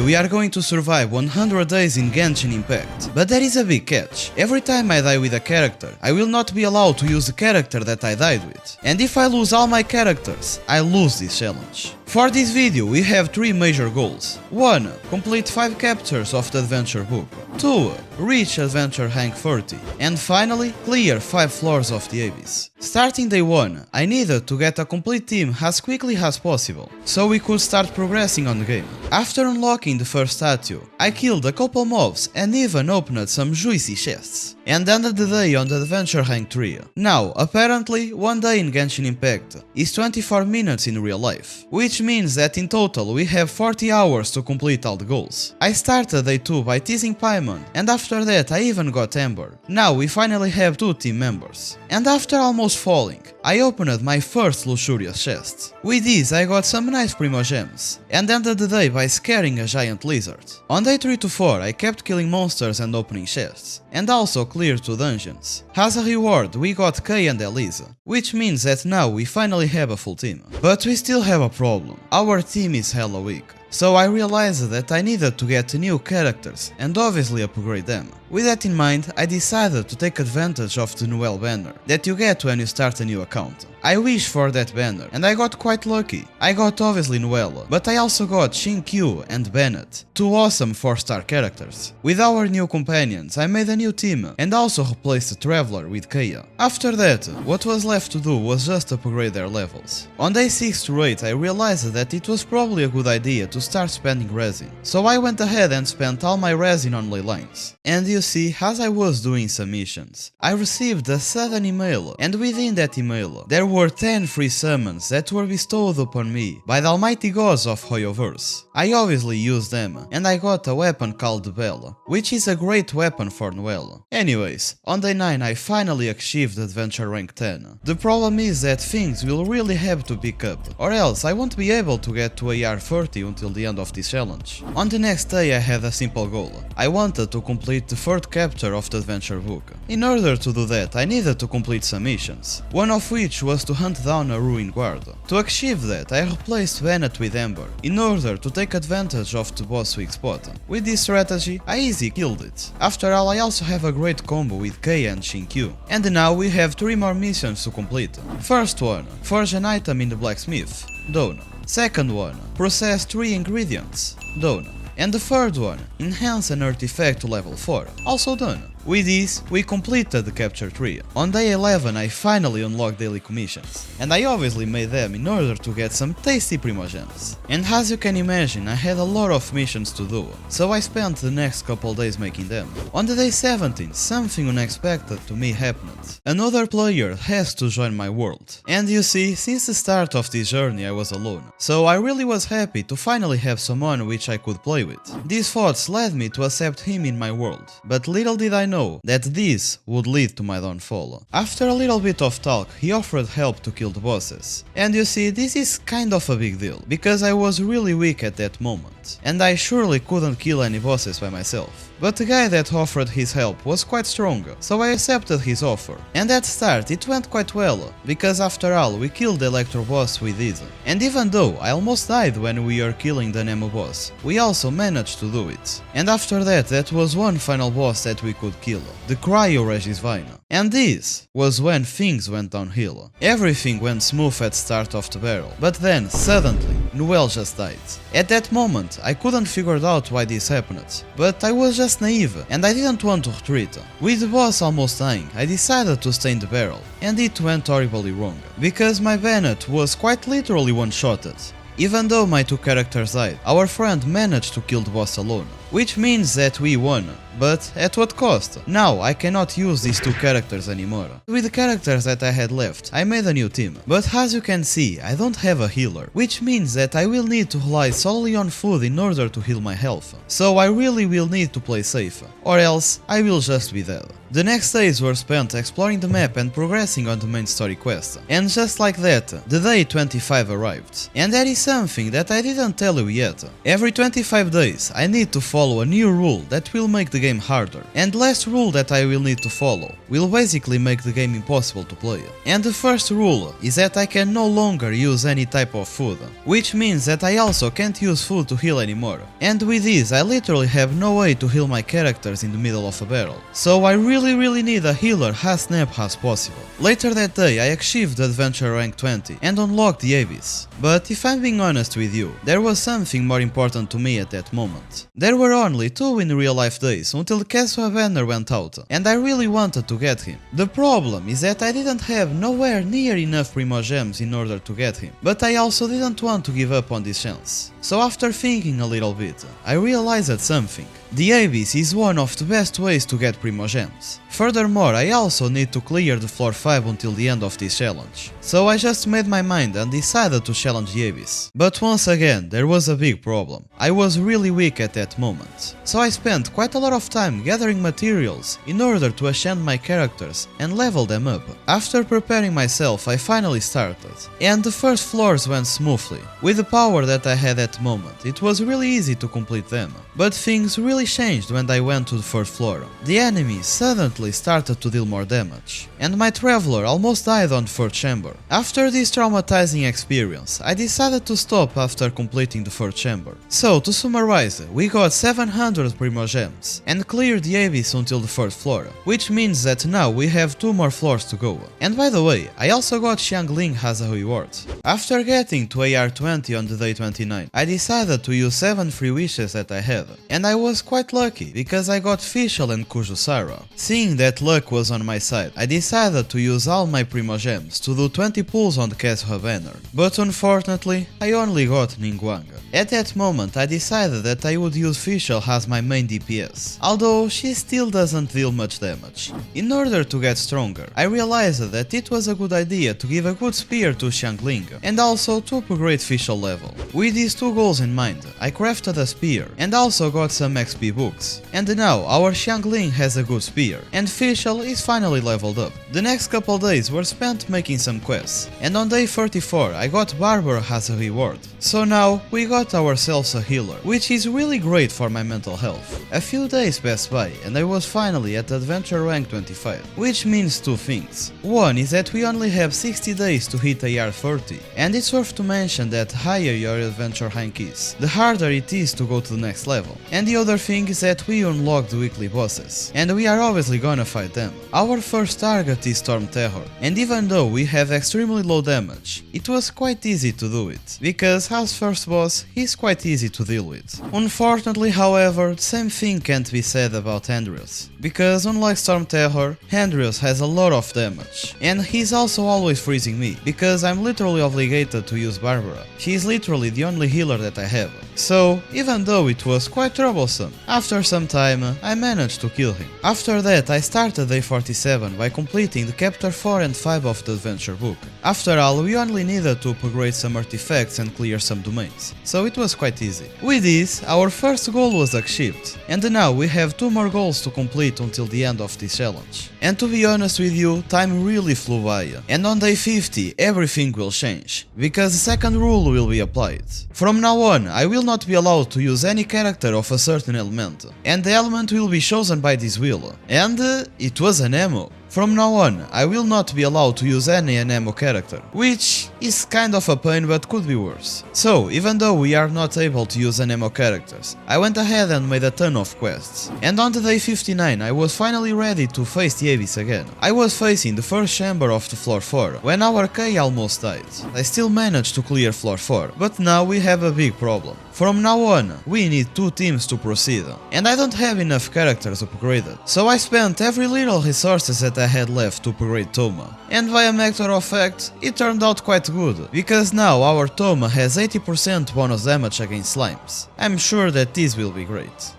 we are going to survive 100 days in Genshin Impact. But there is a big catch. Every time I die with a character, I will not be allowed to use the character that I died with. And if I lose all my characters, I lose this challenge. For this video we have 3 major goals. 1. Complete 5 captures of the adventure book. 2. Reach adventure rank 30. And finally, clear 5 floors of the abyss. Starting day 1, I needed to get a complete team as quickly as possible, so we could start progressing on the game. After unlocking the first statue, I killed a couple mobs and even opened some juicy chests. And ended the day on the adventure rank 3. Now, apparently, one day in Genshin Impact is 24 minutes in real life, which means that in total we have 40 hours to complete all the goals. I started day 2 by teasing Paimon, and after that I even got Ember. Now we finally have 2 team members. And after almost falling, I opened my first luxurious chest. With this I got some nice primo gems, and ended the day by scaring a giant lizard. On day 3 to 4 I kept killing monsters and opening chests, and also cleared 2 dungeons. As a reward we got Kay and Elisa, which means that now we finally have a full team. But we still have a problem. Our team is hella weak. So I realized that I needed to get new characters and obviously upgrade them. With that in mind, I decided to take advantage of the Noel banner that you get when you start a new account. I wished for that banner and I got quite lucky. I got obviously Noel, but I also got Shinkyu and Bennett, 2 awesome 4-star characters. With our new companions, I made a new team and also replaced the Traveler with Kaya. After that, what was left to do was just upgrade their levels. On day 6 to 8 I realized that it was probably a good idea to start spending resin, so I went ahead and spent all my resin on ley lines. And you see, as I was doing some missions, I received a sudden email, and within that email there were 10 free summons that were bestowed upon me by the almighty gods of Hoyoverse. I obviously used them, and I got a weapon called the Bell, which is a great weapon for Noel. Anyways, on day 9 I finally achieved adventure rank 10. The problem is that things will really have to pick up, or else I won't be able to get to AR 30 until the end of this challenge. On the next day I had a simple goal. I wanted to complete the 3rd capture of the adventure book. In order to do that I needed to complete some missions, one of which was to hunt down a ruined guard. To achieve that I replaced Bennett with Ember, in order to take advantage of the boss weak spot. With this strategy I easy killed it. After all, I also have a great combo with Kei and Shinkyu. And now we have 3 more missions to complete. First one, forge an item in the blacksmith. Done. Second one, process 3 ingredients. Done. And the third one, enhance an artifact to level 4. Also done. With this, we completed the capture 3. On day 11 I finally unlocked daily commissions, and I obviously made them in order to get some tasty primo gems. And as you can imagine, I had a lot of missions to do, so I spent the next couple days making them. On the day 17, something unexpected to me happened. Another player has to join my world. And you see, since the start of this journey I was alone, so I really was happy to finally have someone which I could play with. These thoughts led me to accept him in my world, but little did I know that this would lead to my downfall. After a little bit of talk, he offered help to kill the bosses. And you see, this is kind of a big deal, because I was really weak at that moment, and I surely couldn't kill any bosses by myself. But the guy that offered his help was quite strong, so I accepted his offer. And at start it went quite well, because after all we killed the Electro boss with it. And even though I almost died when we were killing the Nemo boss, we also managed to do it. And after that was one final boss that we could kill, the Cryo Regisvine. And this was when things went downhill. Everything went smooth at start of the barrel, but then suddenly Noel just died. At that moment I couldn't figure out why this happened, but I was just naive and I didn't want to retreat. With the boss almost dying, I decided to stay in the barrel, and it went horribly wrong, because my Bennett was quite literally one-shotted. Even though my 2 characters died, our friend managed to kill the boss alone, which means that we won. But at what cost? Now I cannot use these 2 characters anymore. With the characters that I had left, I made a new team. But as you can see, I don't have a healer, which means that I will need to rely solely on food in order to heal my health. So I really will need to play safe, or else I will just be dead. The next days were spent exploring the map and progressing on the main story quest. And just like that, the day 25 arrived. And there is something that I didn't tell you yet. Every 25 days I need to follow a new rule that will make the game harder, and last rule that I will need to follow will basically make the game impossible to play. And the first rule is that I can no longer use any type of food, which means that I also can't use food to heal anymore. And with this I literally have no way to heal my characters in the middle of a battle. So I really need a healer as snap as possible. Later that day I achieved adventure rank 20 and unlocked the Abyss. But if I'm being honest with you, there was something more important to me at that moment. There were only 2 in real life days until the Castle banner went out, and I really wanted to get him. The problem is that I didn't have nowhere near enough Primogems in order to get him, but I also didn't want to give up on this chance. So after thinking a little bit, I realized something. The Abyss is one of the best ways to get Primogems. Furthermore, I also need to clear the floor 5 until the end of this challenge. So I just made my mind and decided to challenge the Abyss. But once again, there was a big problem. I was really weak at that moment. So I spent quite a lot of time gathering materials in order to ascend my characters and level them up. After preparing myself, I finally started. And the first floors went smoothly. With the power that I had at the moment, it was really easy to complete them. But things really changed when I went to the third floor. The enemies suddenly started to deal more damage, and my traveler almost died on the third chamber. After this traumatizing experience, I decided to stop after completing the third chamber. So to summarize, we got 700 Primogems and cleared the Abyss until the third floor, which means that now we have 2 more floors to go. And by the way, I also got Xiangling as a reward. After getting to AR 20 on the day 29, I decided to use 7 free wishes that I had, and I was quite lucky because I got Fischl and Kujusara. Seeing that luck was on my side, I decided to use all my Primogems to do 20 pulls on the Castle banner, but unfortunately I only got Ningguang. At that moment I decided that I would use Fischl as my main DPS, although she still doesn't deal much damage. In order to get stronger, I realized that it was a good idea to give a good spear to Xiangling and also to upgrade Fischl level. With these 2 goals in mind, I crafted a spear and also got some XP books. And now our Xiangling has a good spear, and Fischl is finally leveled up. The next couple days were spent making some quests, and on day 34 I got Barbara as a reward. So now we got ourselves a healer, which is really great for my mental health. A few days passed by and I was finally at adventure rank 25, which means 2 things. One is that we only have 60 days to hit AR 30, and it's worth to mention that the higher your adventure rank is, the harder it is to go to the next level. And the other thing is that we unlock the weekly bosses, and we are obviously gonna fight them. Our first target is Storm Terror, and even though we have extremely low damage, it was quite easy to do it, because as first boss, he's quite easy to deal with. Unfortunately, however, the same thing can't be said about Andreas, because unlike Storm Terror, Andreas has a lot of damage, and he's also always freezing me, because I'm literally obligated to use Barbara. She is literally the only healer that I have. So, even though it was quite troublesome, after some time I managed to kill him. After that I started day 47 by completing the chapter 4 and 5 of the adventure book. After all, we only needed to upgrade some artifacts and clear some domains, so it was quite easy. With this, our first goal was achieved, and now we have 2 more goals to complete until the end of this challenge. And to be honest with you, time really flew by, and on day 50 everything will change, because the second rule will be applied. From now on, I will not be allowed to use any character of a certain element, and the element will be chosen by this wheel, and it was an ammo. From now on, I will not be allowed to use any Anemo character, which is kind of a pain but could be worse. So, even though we are not able to use Anemo characters, I went ahead and made a ton of quests. And on the day 59 I was finally ready to face the Abyss again. I was facing the first chamber of the floor 4, when our K almost died. I still managed to clear floor 4, but now we have a big problem. From now on, we need 2 teams to proceed, and I don't have enough characters upgraded, so I spent every little resources that I had left to upgrade Toma. And by a matter of fact, it turned out quite good, because now our Toma has 80% bonus damage against slimes. I'm sure that this will be great.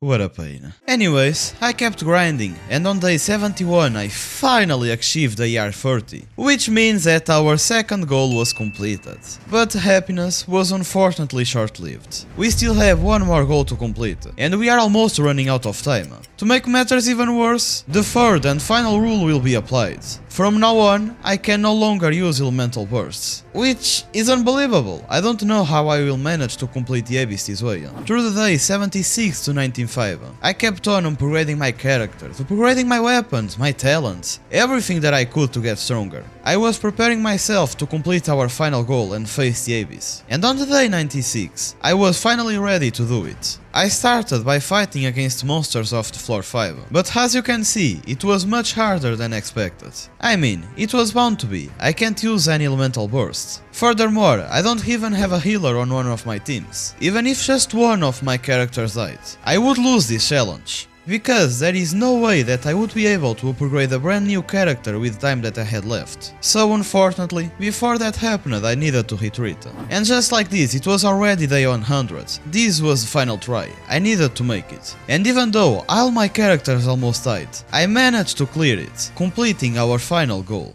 What a pain. Anyways, I kept grinding, and on day 71 I finally achieved the ER30, which means that our second goal was completed. But happiness was unfortunately short-lived. We still have one more goal to complete, and we are almost running out of time. To make matters even worse, the third and final rule will be applied. From now on, I can no longer use elemental bursts, which is unbelievable. I don't know how I will manage to complete the Abyss this way. Through the day 76 to 19.5, I kept on upgrading my characters, upgrading my weapons, my talents, everything that I could to get stronger. I was preparing myself to complete our final goal and face the Abyss. And on the day 96, I was finally ready to do it. I started by fighting against monsters of the floor 5, but as you can see, it was much harder than expected. I mean, it was bound to be, I can't use any elemental bursts. Furthermore, I don't even have a healer on one of my teams. Even if just one of my characters died, I would lose this challenge. Because there is no way that I would be able to upgrade a brand new character with time that I had left. So unfortunately, before that happened I needed to retreat. And just like this, it was already day 100. This was the final try, I needed to make it. And even though all my characters almost died, I managed to clear it, completing our final goal.